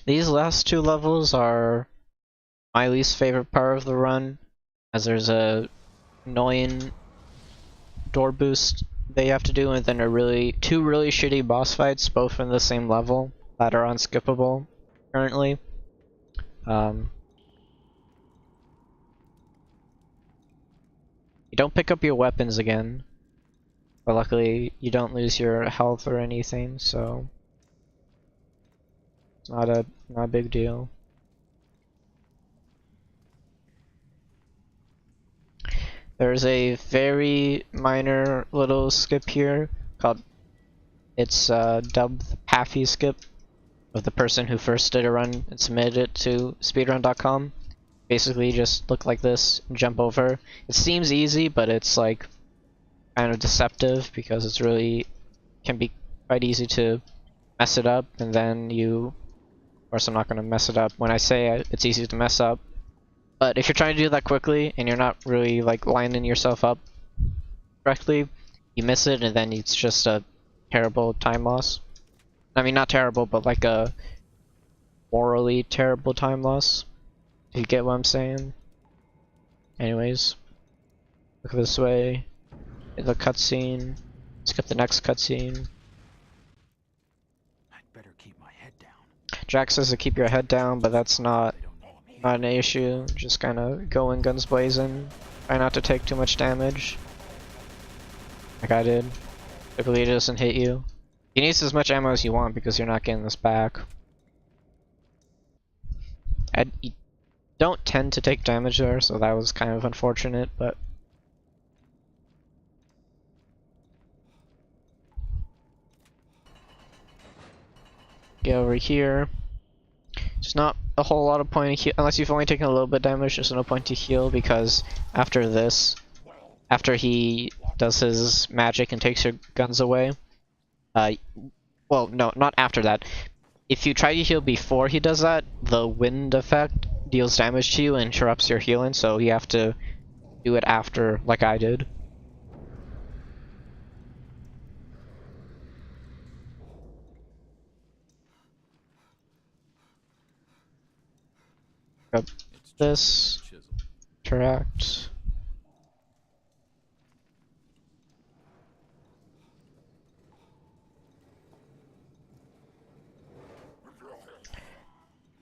These last two levels are my least favorite part of the run, as there's a annoying door boost they have to do, and then two really shitty boss fights, both in the same level, that are unskippable currently. You don't pick up your weapons again, but luckily you don't lose your health or anything, so it's not a big deal. There's a very minor little skip here called, it's dubbed the Pathy skip, of the person who first did a run and submitted it to speedrun.com. Basically just look like this and jump over. It seems easy, but it's like kind of deceptive because it's really can be quite easy to mess it up, and then of course I'm not going to mess it up when I say it's easy to mess up. But if you're trying to do that quickly and you're not really like lining yourself up correctly, you miss it and then it's just a terrible time loss. I mean, not terrible, but like a morally terrible time loss. If you get what I'm saying. Anyways, look this way. In the cutscene. Skip the next cutscene. I'd better keep my head down. Jack says to keep your head down, but that's not an issue. Just kind of go in guns blazing. Try not to take too much damage. Like I did. Typically it doesn't hit you. You need as much ammo as you want because you're not getting this back. You don't tend to take damage there, so that was kind of unfortunate, but get over here. There's not a whole lot of point to unless you've only taken a little bit of damage. There's no point to heal because after this, after he does his magic and takes your guns away, well, no, not after that. If you try to heal before he does that, the wind effect deals damage to you and interrupts your healing, so you have to do it after, like I did. Grab this, interact.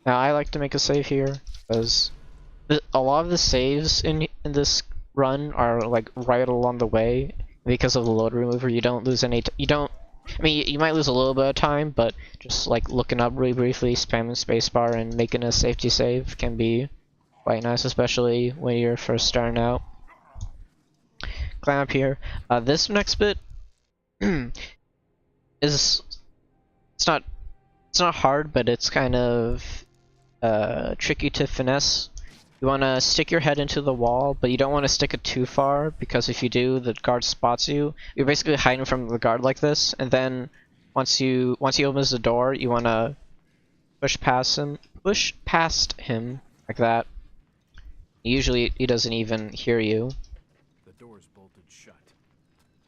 Now I like to make a save here because a lot of the saves in this run are like right along the way. Because of the load remover, you don't lose any. I mean, you might lose a little bit of time, but just like looking up really briefly, spamming spacebar, and making a safety save can be quite nice, especially when you're first starting out. Climb up here. This next bit is it's not hard, but it's kind of tricky to finesse. You want to stick your head into the wall, but you don't want to stick it too far, because if you do, the guard spots you. You're basically hiding from the guard like this, and then once he opens the door, you want to push past him like that. Usually he doesn't even hear you. The door's bolted shut.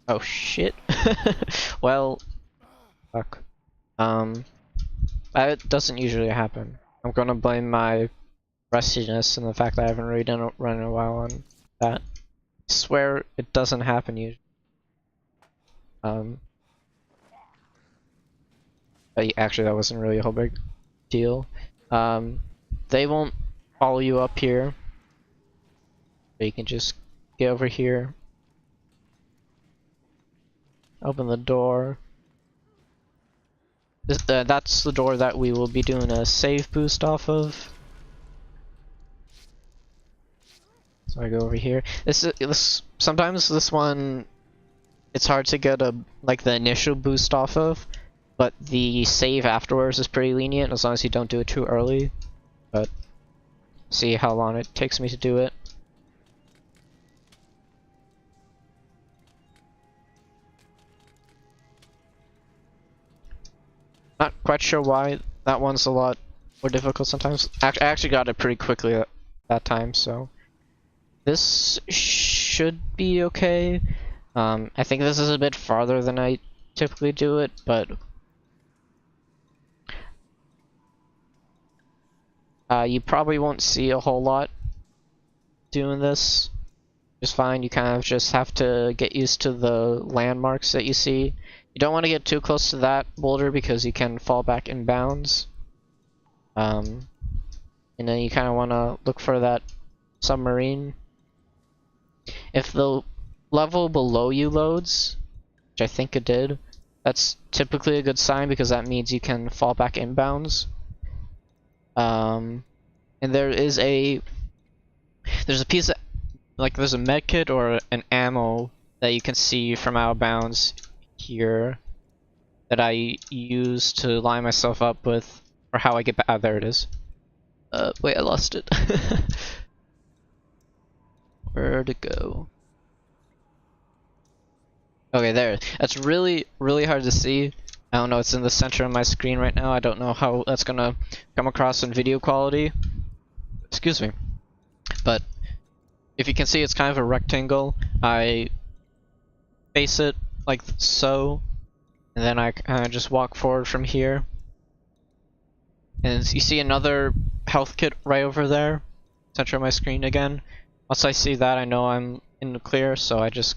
Oh shit. Well, fuck. That doesn't usually happen. I'm gonna blame my rustiness and the fact that I haven't really done a run in a while on that. I swear it doesn't happen usually. But actually that wasn't really a whole big deal. They won't follow you up here. So you can just get over here. Open the door. That's the door that we will be doing a save boost off of. So I go over here. Sometimes this one, it's hard to get like the initial boost off of, but the save afterwards is pretty lenient as long as you don't do it too early. But see how long it takes me to do it. Not quite sure why that one's a lot more difficult sometimes. I actually got it pretty quickly that time, so this should be okay. I think this is a bit farther than I typically do it, but You probably won't see a whole lot doing this. Just fine. You kind of just have to get used to the landmarks that you see. You don't want to get too close to that boulder because you can fall back in bounds. And then you kind of want to look for that submarine. If the level below you loads, which I think it did, that's typically a good sign because that means you can fall back inbounds. And there's a piece of, like, there's a medkit or an ammo that you can see from out of bounds here that I use to line myself up with, or how I get back. Oh, there it is. Wait, I lost it. Where'd it go? Okay, there. That's really, really hard to see. I don't know, it's in the center of my screen right now. I don't know how that's gonna come across in video quality. Excuse me. But if you can see, it's kind of a rectangle. I face it like so, and then I kind of just walk forward from here. And you see another health kit right over there, center of my screen again. Once I see that, I know I'm in the clear, so I just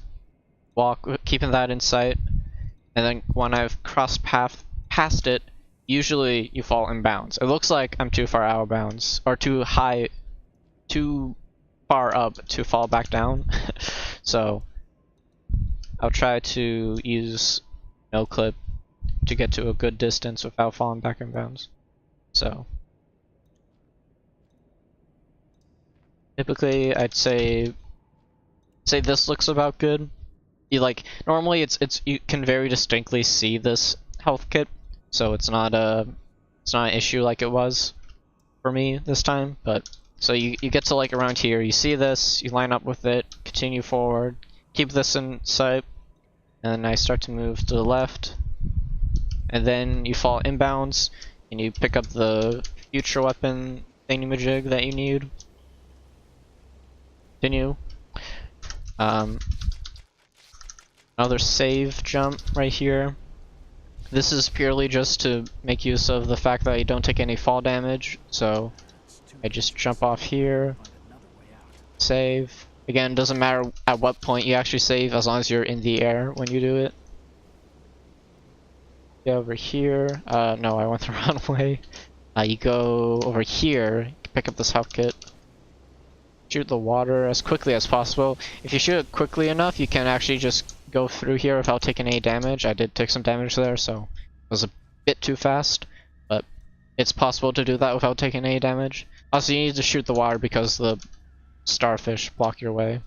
walk, keeping that in sight. And then when I've crossed past it, usually you fall in bounds. It looks like I'm too far out of bounds, or too far up to fall back down. So I'll try to use no clip to get to a good distance without falling back in bounds. So typically I'd say this looks about good. Normally it's you can very distinctly see this health kit, so it's not an issue like it was for me this time. But so you get to like around here, you see this, you line up with it, continue forward, keep this in sight, and then I start to move to the left, and then you fall inbounds and you pick up the future weapon thingamajig that you need. Continue. Another save jump right here. This is purely just to make use of the fact that you don't take any fall damage, so I just jump off here, save. Again, doesn't matter at what point you actually save as long as you're in the air when you do it. Get over here. No, I went the wrong way. You go over here, pick up this health kit. Shoot the water as quickly as possible. If you shoot it quickly enough, you can actually just go through here without taking any damage. I did take some damage there, so it was a bit too fast, but it's possible to do that without taking any damage. Also, you need to shoot the water because the starfish block your way.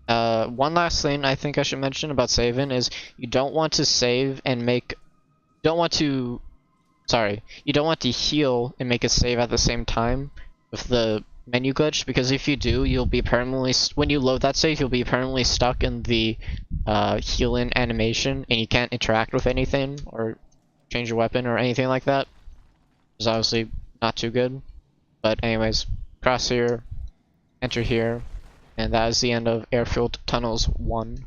One last thing I think I should mention about saving is you don't want to save and make... You don't want to heal and make a save at the same time with the menu glitch, because if you do, you'll be permanently, when you load that save, you'll be permanently stuck in the heal-in animation, and you can't interact with anything or change your weapon or anything like that. It's obviously not too good. But anyways, cross here, enter here, and that is the end of Airfield Tunnels 1.